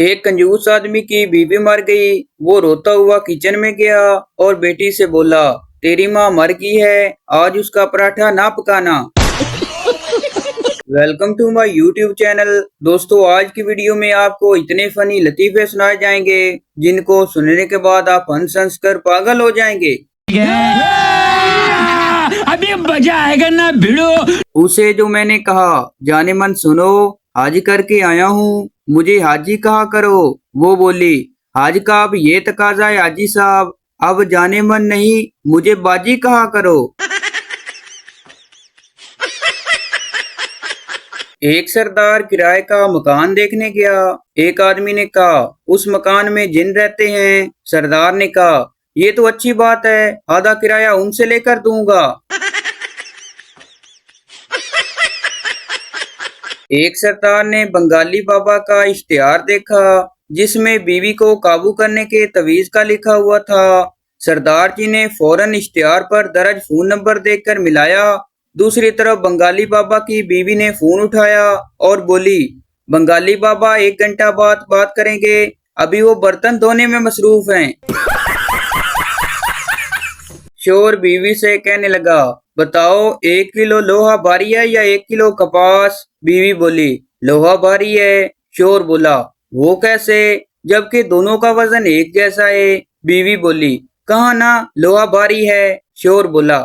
एक कंजूस आदमी की बीवी मर गई। वो रोता हुआ किचन में गया और बेटी से बोला, तेरी माँ मर गई है, आज उसका पराठा ना पकाना। Welcome to my YouTube channel. दोस्तों, आज की वीडियो में आपको इतने फनी लतीफे सुनाए जाएंगे जिनको सुनने के बाद आप हंस हंस कर पागल हो जाएंगे। अभी मजा आएगा ना भिड़ो। उसे जो मैंने कहा, जाने मन सुनो, हाजी करके आया हूँ, मुझे हाजी कहा करो। वो बोली, हाज का अब ये तकाजा है हाजी साहब, अब जाने मन नहीं, मुझे बाजी कहा करो। एक सरदार किराए का मकान देखने गया। एक आदमी ने कहा, उस मकान में जिन रहते हैं। सरदार ने कहा, ये तो अच्छी बात है, आधा किराया उनसे लेकर दूंगा। एक सरदार ने बंगाली बाबा का इश्तिहार देखा जिसमें बीवी को काबू करने के तवीज का लिखा हुआ था। सरदार जी ने फौरन इश्तिहार पर दर्ज फोन नंबर देखकर मिलाया। दूसरी तरफ बंगाली बाबा की बीवी ने फोन उठाया और बोली, बंगाली बाबा 1 घंटा बाद बात करेंगे, अभी वो बर्तन धोने में मसरूफ हैं। शोर बीवी से कहने लगा, बताओ 1 किलो लोहा भारी है या 1 किलो कपास? बीवी बोली, लोहा भारी है। शोर बोला, वो कैसे, जबकि दोनों का वजन एक जैसा है? बीवी बोली, कहा ना लोहा भारी है। शोर बोला,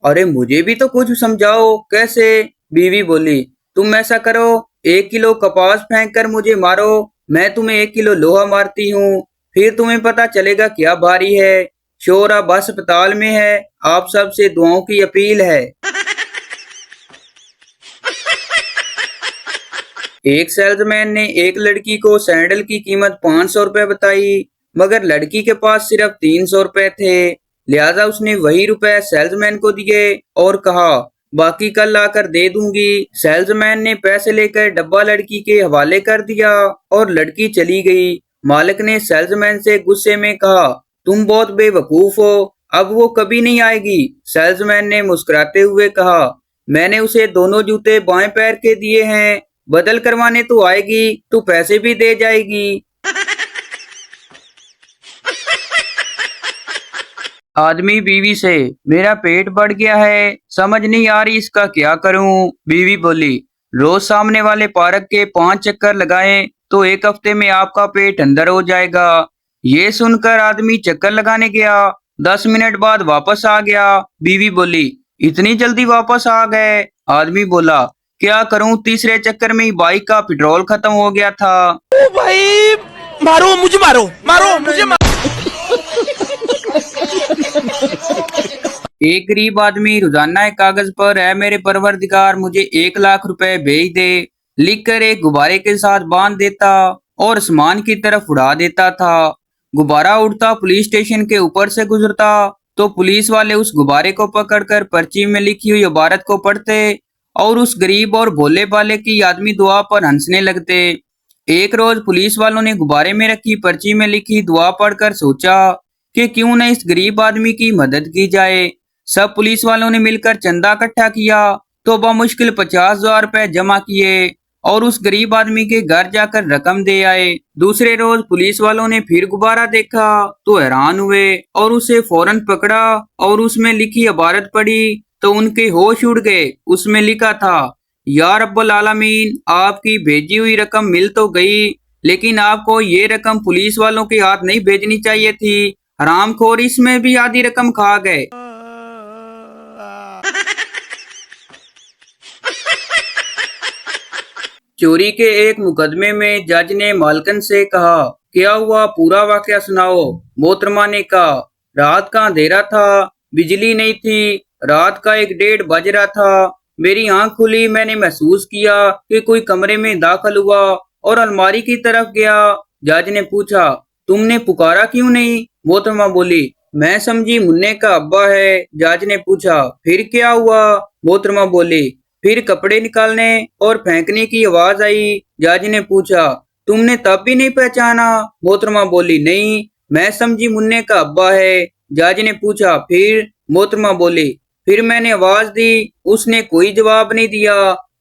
अरे मुझे भी तो कुछ समझाओ, कैसे? बीवी बोली, तुम ऐसा करो, 1 किलो कपास फेंक कर मुझे मारो, मैं तुम्हें 1 किलो लोहा मारती हूँ, फिर तुम्हें पता चलेगा क्या भारी है। शोर अब अस्पताल में है, आप सबसे दुआओं की अपील है। एक सेल्समैन ने एक लड़की को सैंडल की कीमत 500 रुपए बताई, मगर लड़की के पास सिर्फ 300 रुपए थे। लिहाजा उसने वही रुपए सेल्समैन को दिए और कहा, बाकी कल आकर दे दूंगी। सेल्समैन ने पैसे लेकर डब्बा लड़की के हवाले कर दिया और लड़की चली गई। मालिक ने सेल्समैन से गुस्से में कहा, तुम बहुत बेवकूफ हो, अब वो कभी नहीं आएगी। सेल्समैन ने मुस्कुराते हुए कहा, मैंने उसे दोनों जूते बाएं पैर के दिए हैं, बदल करवाने तो आएगी तो पैसे भी दे जाएगी। आदमी बीवी से, मेरा पेट बढ़ गया है, समझ नहीं आ रही इसका क्या करूं। बीवी बोली, रोज सामने वाले पार्क के 5 चक्कर लगाएं तो 1 हफ्ते में आपका पेट अंदर हो जाएगा। ये सुनकर आदमी चक्कर लगाने गया। 10 मिनट बाद वापस आ गया। बीवी बोली, इतनी जल्दी वापस आ गए? आदमी बोला, क्या करूं, तीसरे चक्कर में ही बाइक का पेट्रोल खत्म हो गया था। ओ भाई, मारो मुझे, मारो मारो मुझे, मारो। एक गरीब आदमी रोजाना एक कागज पर, है मेरे परवरदिगार मुझे 1 लाख रुपए भेज दे, लिखकर एक गुब्बारे के साथ बांध देता और आसमान की तरफ उड़ा देता था। गुब्बारा उड़ता पुलिस स्टेशन के ऊपर से गुजरता तो पुलिस वाले उस गुब्बारे को पकड़कर पर्ची में लिखी हुई इबारत को पढ़ते और उस गरीब और भोले भाले की आदमी दुआ पर हंसने लगते। एक रोज पुलिस वालों ने गुब्बारे में रखी पर्ची में लिखी दुआ पढ़कर सोचा कि क्यों न इस गरीब आदमी की मदद की जाए। सब पुलिस वालों ने मिलकर चंदा इकट्ठा किया तो बमुश्किल 50,000 रुपए जमा किए और उस गरीब आदमी के घर जाकर रकम दे आए। दूसरे रोज पुलिस वालों ने फिर गुब्बारा देखा तो हैरान हुए और उसे फौरन पकड़ा और उसमें लिखी इबारत पढ़ी तो उनके होश उड़ गए। उसमें लिखा था, या रब्बुल आलमीन, आपकी भेजी हुई रकम मिल तो गई, लेकिन आपको ये रकम पुलिस वालों के हाथ नहीं भेजनी चाहिए थी, हरामखोर इसमें भी आधी रकम खा गए। चोरी के एक मुकदमे में जज ने मालकन से कहा, क्या हुआ, पूरा वाकया सुनाओ। मोहतरमा ने कहा, रात का अंधेरा था, बिजली नहीं थी, रात का 1:30 बज रहा था, मेरी आंख खुली, मैंने महसूस किया कि कोई कमरे में दाखिल हुआ और अलमारी की तरफ गया। जज ने पूछा, तुमने पुकारा क्यों नहीं? मोहतरमा बोली, मैं समझी मुन्ने का अब्बा है। जज ने पूछा, फिर क्या हुआ? मोहतरमा बोली, फिर कपड़े निकालने और फेंकने की आवाज आई। जज ने पूछा, तुमने तब भी नहीं पहचाना? मोहतरमा बोली, नहीं, मैं समझी मुन्ने का अब्बा है। जज ने पूछा, फिर? मोहतरमा बोली, फिर मैंने आवाज दी, उसने कोई जवाब नहीं दिया,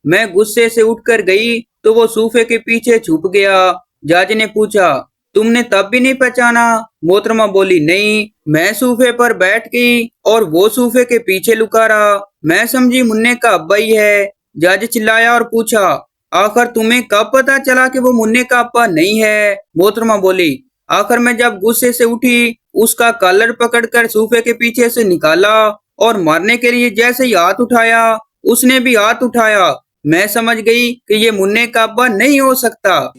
मैं गुस्से से उठकर गई तो वो सोफे के पीछे छुप गया। जज ने पूछा, तुमने तब भी नहीं पहचाना? मोहतरमा बोली, नहीं, मैं सोफे पर बैठ गई और वो सोफे के पीछे लुका रहा। मैं समझी मुन्ने का अब्बा ही है। जज चिल्लाया और पूछा, आखिर तुम्हें कब पता चला कि वो मुन्ने का अब्बा नहीं है? मोहतरमा बोली, आखिर मैं जब गुस्से से उठी, उसका कॉलर पकड़कर सोफे के पीछे से निकाला और मारने के लिए जैसे ही हाथ उठाया, उसने भी हाथ उठाया। मैं समझ गई कि ये मुन्ने का अब्बा नहीं हो सकता।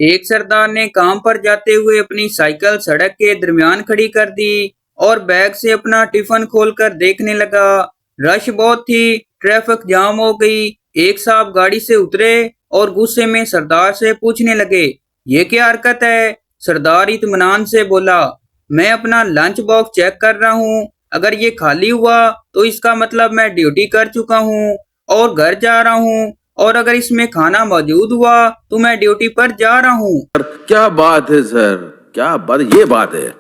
एक सरदार ने काम पर जाते हुए अपनी साइकिल सड़क के दरमियान खड़ी कर दी और बैग से अपना टिफिन खोलकर देखने लगा। रश बहुत थी, ट्रैफिक जाम हो गई। एक साहब गाड़ी से उतरे और गुस्से में सरदार से पूछने लगे, ये क्या हरकत है? सरदार इत्मीनान से बोला, मैं अपना लंच बॉक्स चेक कर रहा हूँ। अगर ये खाली हुआ तो इसका मतलब मैं ड्यूटी कर चुका हूँ और घर जा रहा हूँ, और अगर इसमें खाना मौजूद हुआ तो मैं ड्यूटी पर जा रहा हूँ। क्या बात है सर, क्या बात, ये बात है।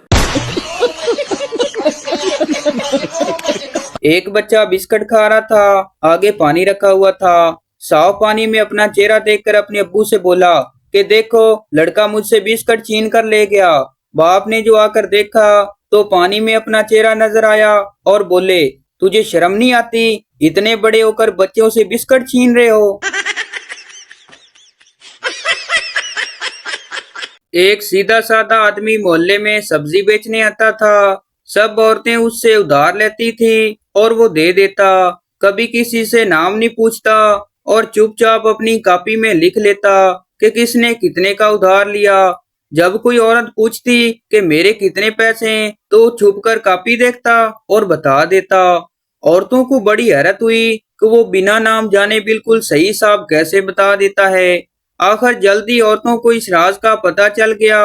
एक बच्चा बिस्किट खा रहा था, आगे पानी रखा हुआ था। साफ पानी में अपना चेहरा देखकर अपने अब्बू से बोला कि देखो, लड़का मुझसे बिस्किट छीन कर ले गया। बाप ने जो आकर देखा तो पानी में अपना चेहरा नजर आया और बोले, तुझे शर्म नहीं आती? इतने बड़े होकर बच्चों से बिस्किट छीन रहे हो। एक सीधा साधा आदमी मोहल्ले में सब्जी बेचने आता था। सब औरतें उससे उधार लेती थी और वो दे देता। कभी किसी से नाम नहीं पूछता और चुपचाप अपनी कॉपी में लिख लेता कि किसने कितने का उधार लिया। जब कोई औरत पूछती कि मेरे कितने पैसे हैं, तो छुपकर कॉपी देखता और बता देता। औरतों को बड़ी हैरत हुई कि वो बिना नाम जाने बिल्कुल सही हिसाब कैसे बता देता है। आखिर जल्दी औरतों को इस राज का पता चल गया।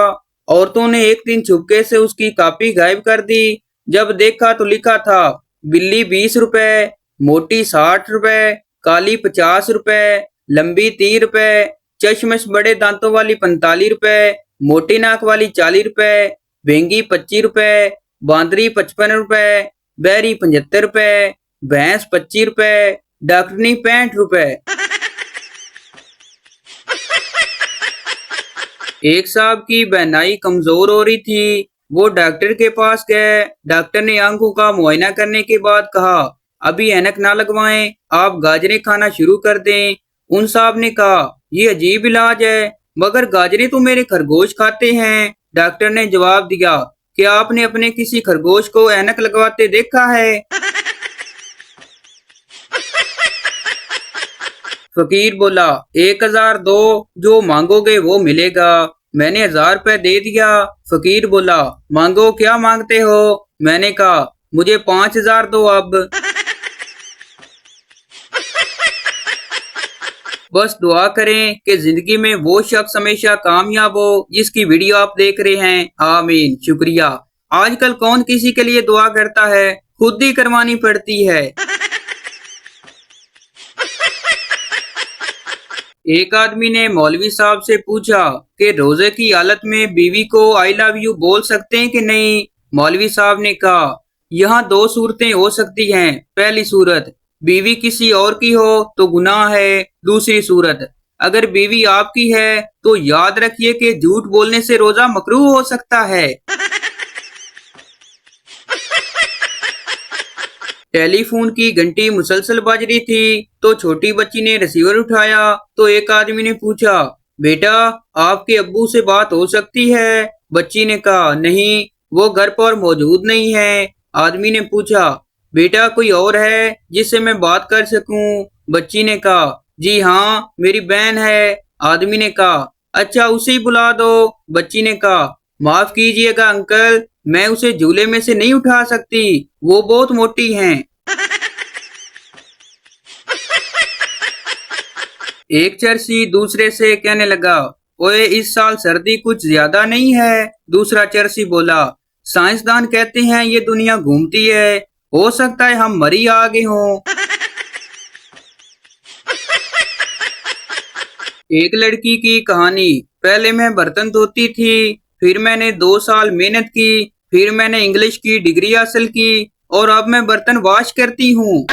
औरतों ने एक दिन चुपके से उसकी कॉपी गायब कर दी। जब देखा तो लिखा था, बिल्ली 20 रुपए, मोटी 60 रुपए, काली 50 रुपए, लंबी 30 रुपए, चश्मश बड़े दांतों वाली 45 रुपए, मोटी नाक वाली 40 रुपए, भेंगी 25 रुपए, बांदरी 55 रुपए, बैरी 75 रुपए, भैंस 25 रुपए, डॉक्टरनी 65 रुपए। एक साहब की बहनाई कमजोर हो रही थी। वो डॉक्टर के पास गए। डॉक्टर ने आंखों का मुआयना करने के बाद कहा, अभी ऐनक ना लगवाएं, आप गाजरें खाना शुरू कर दें। उन साहब ने कहा, ये अजीब इलाज है, मगर गाजरें तो मेरे खरगोश खाते हैं। डॉक्टर ने जवाब दिया, क्या आपने अपने किसी खरगोश को ऐनक लगवाते देखा है? फकीर बोला, 1000 दो, जो मांगोगे वो मिलेगा। मैंने 1000 रुपए दे दिया। फकीर बोला, मांगो, क्या मांगते हो? मैंने कहा, मुझे 5000 दो अब। बस दुआ करें कि जिंदगी में वो शख्स हमेशा कामयाब हो जिसकी वीडियो आप देख रहे हैं। आमीन। शुक्रिया। आजकल कौन किसी के लिए दुआ करता है, खुद ही करवानी पड़ती है। एक आदमी ने मौलवी साहब से पूछा कि रोजे की हालत में बीवी को आई लव यू बोल सकते हैं कि नहीं? मौलवी साहब ने कहा, यहाँ 2 सूरतें हो सकती हैं। पहली सूरत, बीवी किसी और की हो तो गुनाह है। दूसरी सूरत, अगर बीवी आपकी है तो याद रखिए कि झूठ बोलने से रोजा मकरूह हो सकता है। टेलीफोन की घंटी मुसलसल बज रही थी तो छोटी बच्ची ने रिसीवर उठाया तो एक आदमी ने पूछा, बेटा, आपके अब्बू से बात हो सकती है? बच्ची ने कहा, नहीं, वो घर पर मौजूद नहीं है। आदमी ने पूछा, बेटा, कोई और है जिससे मैं बात कर सकूं? बच्ची ने कहा, जी हाँ, मेरी बहन है। आदमी ने कहा, अच्छा, उसे ही बुला दो। बच्ची ने कहा, माफ कीजिएगा अंकल, मैं उसे झूले में से नहीं उठा सकती, वो बहुत मोटी हैं। एक चरसी दूसरे से कहने लगा, ओए, इस साल सर्दी कुछ ज्यादा नहीं है? दूसरा चरसी बोला, साइंसदान कहते हैं ये दुनिया घूमती है, हो सकता है हम मर ही आ गए हों। एक लड़की की कहानी। पहले मैं बर्तन धोती थी, फिर मैंने 2 साल मेहनत की, फिर मैंने इंग्लिश की डिग्री हासिल की और अब मैं बर्तन वॉश करती हूँ।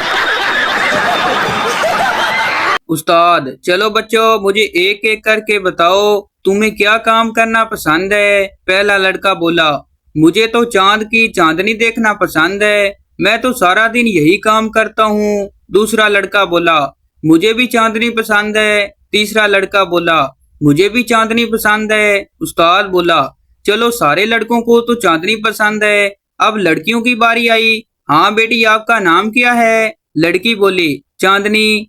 उस्ताद चलो बच्चों मुझे एक एक करके बताओ तुम्हें क्या काम करना पसंद है। पहला लड़का बोला मुझे तो चांद की चांदनी देखना पसंद है, मैं तो सारा दिन यही काम करता हूँ। दूसरा लड़का बोला मुझे भी चांदनी पसंद है। तीसरा लड़का बोला मुझे भी चांदनी पसंद है। उस्ताद बोला चलो सारे लड़कों को तो चांदनी पसंद है, अब लड़कियों की बारी आई। हाँ बेटी आपका नाम क्या है। लड़की बोली चांदनी।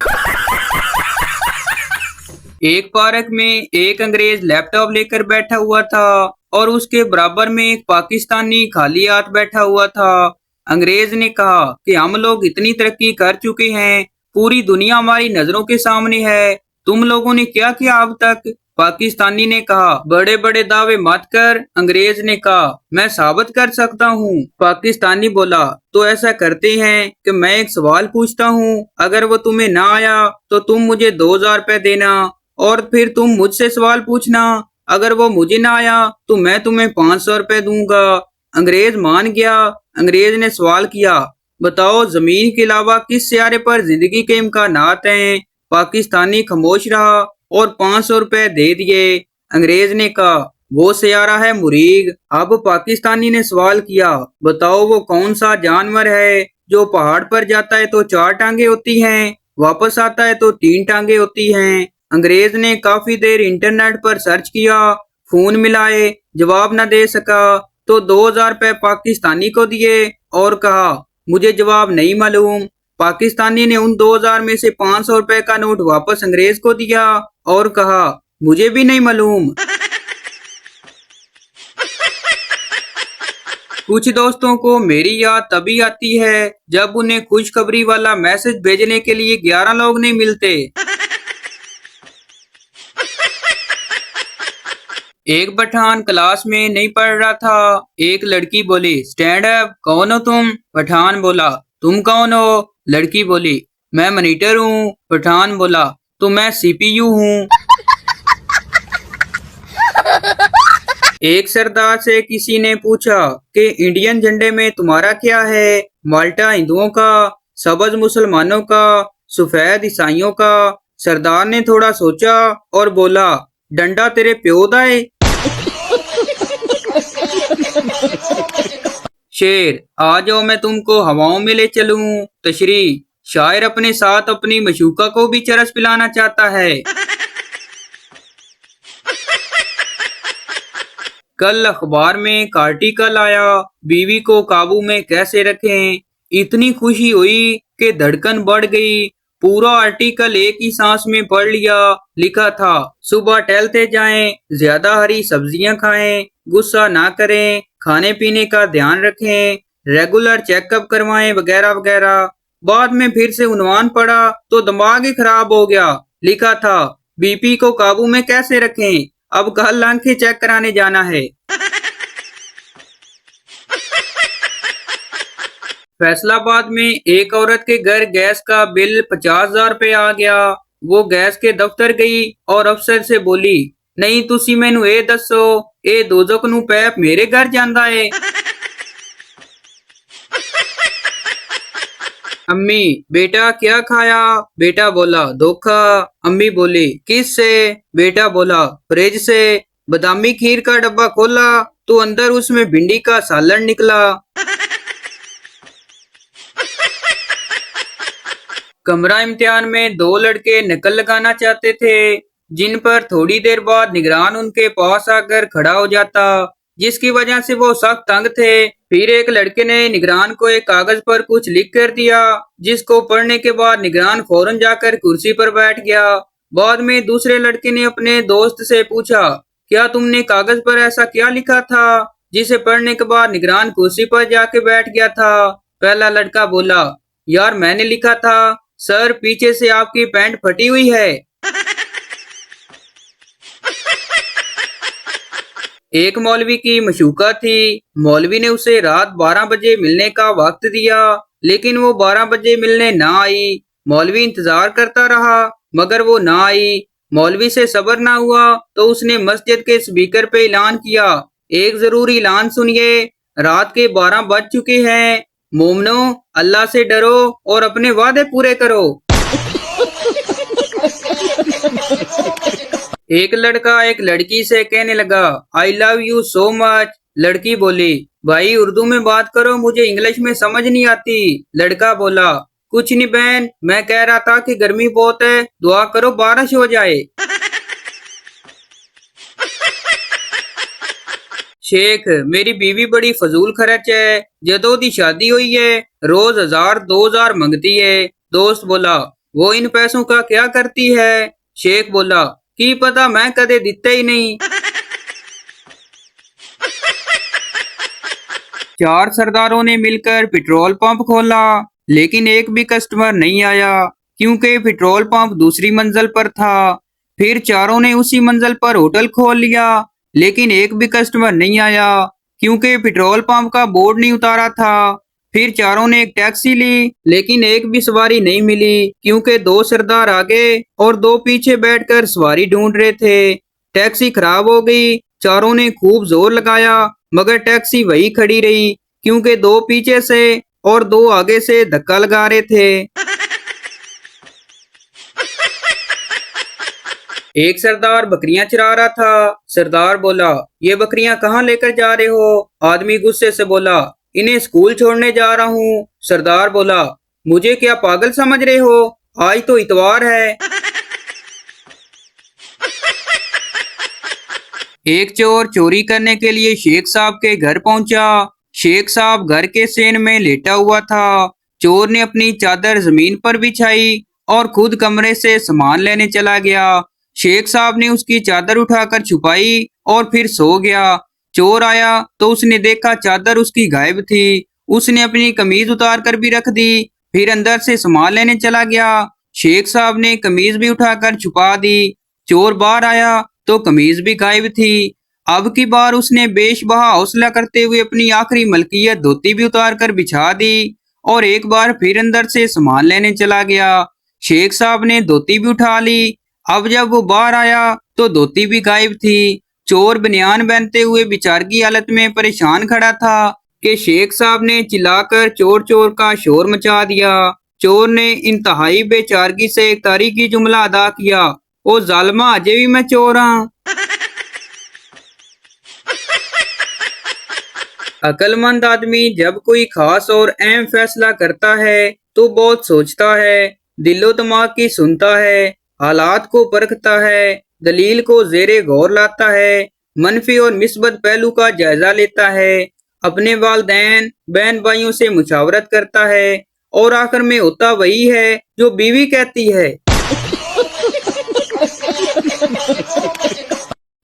एक पार्क में एक अंग्रेज लैपटॉप लेकर बैठा हुआ था और उसके बराबर में एक पाकिस्तानी खाली हाथ बैठा हुआ था। अंग्रेज ने कहा कि हम लोग इतनी तरक्की कर चुके हैं, पूरी दुनिया हमारी नजरों के सामने है, तुम लोगों ने क्या किया अब तक। पाकिस्तानी ने कहा बड़े बड़े दावे मत कर। अंग्रेज ने कहा मैं साबित कर सकता हूँ। पाकिस्तानी बोला तो ऐसा करते हैं कि मैं एक सवाल पूछता हूँ, अगर वो तुम्हें ना आया तो तुम मुझे 2000 रुपए देना और फिर तुम मुझसे सवाल पूछना, अगर वो मुझे ना आया तो मैं तुम्हें 500 रुपए दूंगा। अंग्रेज मान गया। अंग्रेज ने सवाल किया बताओ जमीन के अलावा किस सियारे पर जिंदगी के इम्कानात हैं। पाकिस्तानी खामोश रहा और 500 रुपए दे दिए। अंग्रेज ने कहा वो सियारा है मुरीग। अब पाकिस्तानी ने सवाल किया बताओ वो कौन सा जानवर है जो पहाड़ पर जाता है तो 4 टांगे होती हैं, वापस आता है तो 3 टांगे होती हैं। अंग्रेज ने काफी देर इंटरनेट पर सर्च किया, फोन मिलाए, जवाब न दे सका तो 2000 रुपए पाकिस्तानी को दिए और कहा मुझे जवाब नहीं मालूम। पाकिस्तानी ने उन 2000 में से 500 रुपए का नोट वापस अंग्रेज को दिया और कहा मुझे भी नहीं मालूम। कुछ दोस्तों को मेरी याद तभी आती है जब उन्हें खुशखबरी वाला मैसेज भेजने के लिए 11 लोग नहीं मिलते। एक पठान क्लास में नहीं पढ़ रहा था। एक लड़की बोली स्टैंड अप, कौन हो तुम। पठान बोला तुम कौन हो। लड़की बोली मैं मॉनिटर हूँ। पठान बोला तो मैं सीपीयू हूँ। एक सरदार से किसी ने पूछा कि इंडियन झंडे में तुम्हारा क्या है। माल्टा हिंदुओं का, सब्ज मुसलमानों का, सफेद ईसाइयों का। सरदार ने थोड़ा सोचा और बोला डंडा तेरे प्यो दा है। शेर आ जाओ मैं तुमको हवाओं में ले चलूं। तशरी शायर अपने साथ अपनी मशूका को भी चरस पिलाना चाहता है। कल अखबार में एक आर्टिकल आया बीवी को काबू में कैसे रखें। इतनी खुशी हुई कि धड़कन बढ़ गई। पूरा आर्टिकल एक ही सांस में पढ़ लिया। लिखा था सुबह टहलते जाएं, ज्यादा हरी सब्जियां खाएं, गुस्सा ना करें, खाने पीने का ध्यान रखें, रेगुलर चेकअप करवाएं वगैरह वगैरह। बाद में फिर से उन्वान पढ़ा तो दिमाग ही खराब हो गया। लिखा था बीपी को काबू में कैसे रखें, अब कल आंखें चेक कराने जाना है। फैसलाबाद में एक औरत के घर गैस का बिल 50,000 रुपए आ गया। वो गैस के दफ्तर गई और अफसर से बोली नहीं तुसी मैनू ए दसो ए दोजक नू पैप मेरे घर जांदा है। अम्मी बेटा क्या खाया। बेटा बोला धोखा। अम्मी बोली किस से। बेटा बोला फ्रिज से। बादामी खीर का डब्बा खोला तो अंदर उसमें भिंडी का सालन निकला। कमरा इम्तिहान में 2 लड़के नकल लगाना चाहते थे जिन पर थोड़ी देर बाद निगरान उनके पास आकर खड़ा हो जाता, जिसकी वजह से वो सख्त तंग थे। फिर एक लड़के ने निगरान को एक कागज पर कुछ लिख कर दिया जिसको पढ़ने के बाद निगरान फौरन जाकर कुर्सी पर बैठ गया। बाद में दूसरे लड़के ने अपने दोस्त से पूछा क्या तुमने कागज पर ऐसा क्या लिखा था जिसे पढ़ने के बाद निगरान कुर्सी पर जाके बैठ गया था। पहला लड़का बोला यार मैंने लिखा था सर पीछे से आपकी पैंट फटी हुई है। एक मौलवी की मशूका थी। मौलवी ने उसे रात 12 बजे मिलने का वक्त दिया लेकिन वो 12 बजे मिलने ना आई। मौलवी इंतजार करता रहा मगर वो ना आई। मौलवी से सब्र ना हुआ तो उसने मस्जिद के स्पीकर पे ऐलान किया एक जरूरी ऐलान सुनिए, रात के 12 बज चुके हैं, मोमनो अल्लाह से डरो और अपने वादे पूरे करो। एक लड़का एक लड़की से कहने लगा, I love you so much. लड़की बोली, भाई उर्दू में बात करो, मुझे इंग्लिश में समझ नहीं आती। लड़का बोला, कुछ नहीं बहन, मैं कह रहा था कि गर्मी बहुत है, दुआ करो बारिश हो जाए। शेख, मेरी बीवी बड़ी फजूल खर्च है, जदों दी शादी हुई है रोज 1000 2000 मंगती है। दोस्त बोला, वो इन पैसों का क्या करती है? शेख बोला, की पता, मैं कदे दिते ही नहीं। चार सरदारों ने मिलकर पेट्रोल पंप खोला, लेकिन एक भी कस्टमर नहीं आया, क्योंकि पेट्रोल पंप दूसरी मंजिल पर था। फिर चारों ने उसी मंजिल पर होटल खोल लिया, लेकिन एक भी कस्टमर नहीं आया, क्योंकि पेट्रोल पंप का बोर्ड नहीं उतारा था। फिर चारों ने एक टैक्सी ली, लेकिन एक भी सवारी नहीं मिली, क्योंकि दो सरदार आगे और दो पीछे बैठकर सवारी ढूंढ रहे थे। टैक्सी खराब हो गई, चारों ने खूब जोर लगाया, मगर टैक्सी वही खड़ी रही, क्योंकि दो पीछे से और दो आगे से धक्का लगा रहे थे। एक सरदार बकरियां चरा रहा था। सरदार बोला, ये बकरियां कहाँ लेकर जा रहे हो? आदमी गुस्से से बोला, इन्हें स्कूल छोड़ने जा रहा हूँ। सरदार बोला, मुझे क्या पागल समझ रहे हो? आज तो इतवार है। एक चोर चोरी करने के लिए शेख साहब के घर पहुंचा। शेख साहब घर के सेन में लेटा हुआ था। चोर ने अपनी चादर जमीन पर बिछाई और खुद कमरे से सामान लेने चला गया। शेख साहब ने उसकी चादर उठाकर छुपाई और फिर सो गया। चोर आया तो उसने देखा चादर उसकी गायब थी। उसने अपनी कमीज उतार कर भी रख दी, फिर अंदर से सामान लेने चला गया। शेख साहब ने कमीज भी उठाकर छुपा दी। चोर बाहर आया तो कमीज भी गायब थी। अब की बार उसने बेशबहा हौसला करते हुए अपनी आखिरी मलकियत धोती भी उतार कर बिछा दी और एक बार फिर अंदर से सामान लेने चला गया। शेख साहब ने धोती भी उठा ली। अब जब वो बाहर आया तो धोती भी गायब थी। चोर बनियान पहनते हुए बेचारगी हालत में परेशान खड़ा था कि शेख साहब ने चिल्लाकर चोर चोर का शोर मचा दिया। चोर ने इंतहाई बेचारगी से एक तारीखी जुमला अदा किया, ओ जालिमा, अजे भी मैं चोर हाँ। अक्लमंद आदमी जब कोई खास और अहम फैसला करता है तो बहुत सोचता है, दिलो दिमाग की सुनता है, हालात को परखता है, दलील को जेरे गौर लाता है, मनफी और मिस्बत पहलू का जायजा लेता है, अपने वालदैन बहन भाइयों से मुशावरत करता है और आखिर में होता वही है जो बीवी कहती है।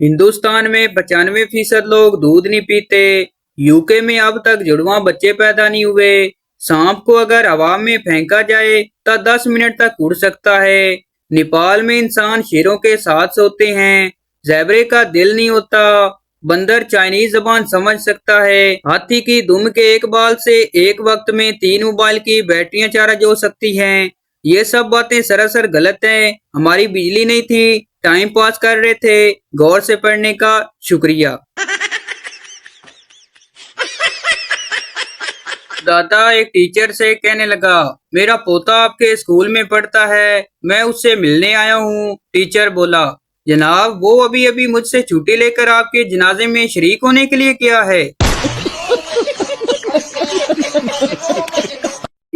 हिंदुस्तान में 95% लोग दूध नहीं पीते। यूके में अब तक जुड़वा बच्चे पैदा नहीं हुए। सांप को अगर हवा में फेंका जाए तो 10 मिनट तक उड़ सकता है। नेपाल में इंसान शेरों के साथ सोते हैं। ज़ेबरे का दिल नहीं होता। बंदर चाइनीज जबान समझ सकता है। हाथी की दुम के एक बाल से एक वक्त में 3 मोबाइल की बैटरियां चार्ज हो सकती हैं। ये सब बातें सरासर गलत हैं। हमारी बिजली नहीं थी, टाइम पास कर रहे थे। गौर से पढ़ने का शुक्रिया। दादा एक टीचर से कहने लगा, मेरा पोता आपके स्कूल में पढ़ता है, मैं उससे मिलने आया हूँ। टीचर बोला, जनाब वो अभी अभी मुझसे छुट्टी लेकर आपके जनाजे में शरीक होने के लिए गया है।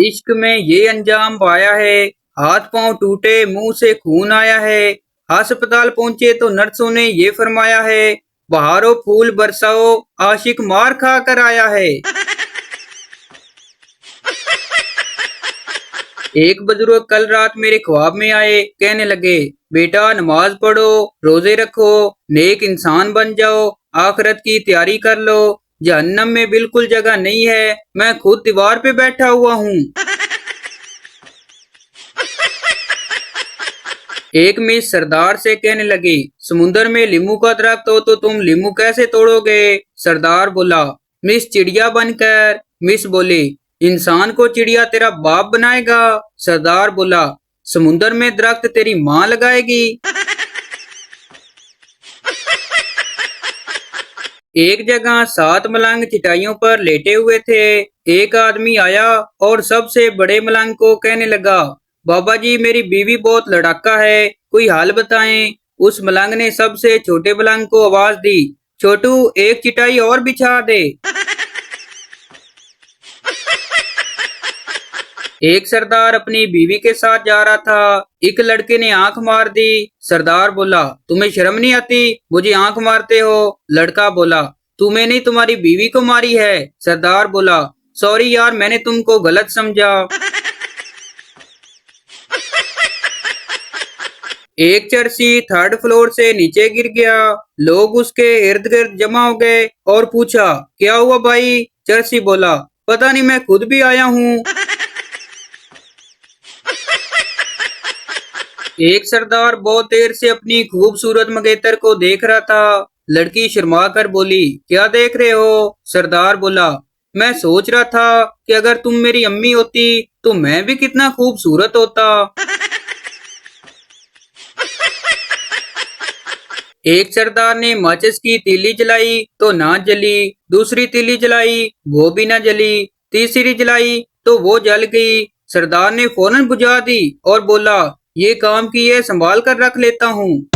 इश्क में ये अंजाम पाया है, हाथ पांव टूटे, मुंह से खून आया है। अस्पताल पहुंचे तो नर्सों ने ये फरमाया है, बहारो फूल बरसाओ, आशिक मार खा कर आया है। एक बुजुर्ग कल रात मेरे ख्वाब में आए, कहने लगे, बेटा नमाज पढ़ो, रोजे रखो, नेक इंसान बन जाओ, आखिरत की तैयारी कर लो, जहन्नम में बिल्कुल जगह नहीं है, मैं खुद दीवार पे बैठा हुआ हूँ। एक मिस सरदार से कहने लगी, समुंदर में लीमू का दरख्त हो तो तुम लीमू कैसे तोड़ोगे? सरदार बोला, मिस चिड़िया बनकर। मिस बोली, इंसान को चिड़िया तेरा बाप बनाएगा। सरदार बोला, समुंदर में दरख्त तेरी माँ लगाएगी। एक जगह 7 मलंग चटाइयों पर लेटे हुए थे। एक आदमी आया और सबसे बड़े मलंग को कहने लगा, बाबा जी मेरी बीवी बहुत लड़ाका है, कोई हाल बताएं। उस मलंग ने सबसे छोटे मलंग को आवाज दी, छोटू एक चिटाई और बिछा दे। एक सरदार अपनी बीवी के साथ जा रहा था। एक लड़के ने आंख मार दी। सरदार बोला, तुम्हें शर्म नहीं आती, मुझे आंख मारते हो। लड़का बोला, तुम्हें नहीं तुम्हारी बीवी को मारी है। सरदार बोला, सॉरी यार, मैंने तुमको गलत समझा। एक चरसी थर्ड फ्लोर से नीचे गिर गया। लोग उसके इर्द गिर्द जमा हो गए और पूछा, क्या हुआ भाई? चरसी बोला, पता नहीं, मैं खुद भी आया हूँ। एक सरदार बहुत देर से अपनी खूबसूरत मंगेतर को देख रहा था। लड़की शर्मा कर बोली, क्या देख रहे हो? सरदार बोला, मैं सोच रहा था कि अगर तुम मेरी अम्मी होती तो मैं भी कितना खूबसूरत होता। एक सरदार ने माचिस की तीली जलाई तो ना जली, दूसरी तीली जलाई वो भी ना जली, तीसरी जलाई तो वो जल गई। सरदार ने फौरन बुझा दी और बोला, ये काम की है, संभाल कर रख लेता हूँ।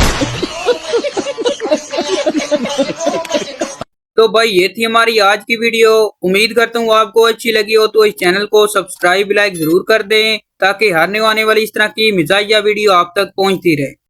तो भाई ये थी हमारी आज की वीडियो। उम्मीद करता हूँ आपको अच्छी लगी हो, तो इस चैनल को सब्सक्राइब लाइक जरूर कर दें ताकि हर आने वाली इस तरह की मिजाजिया वीडियो आप तक पहुँचती रहे।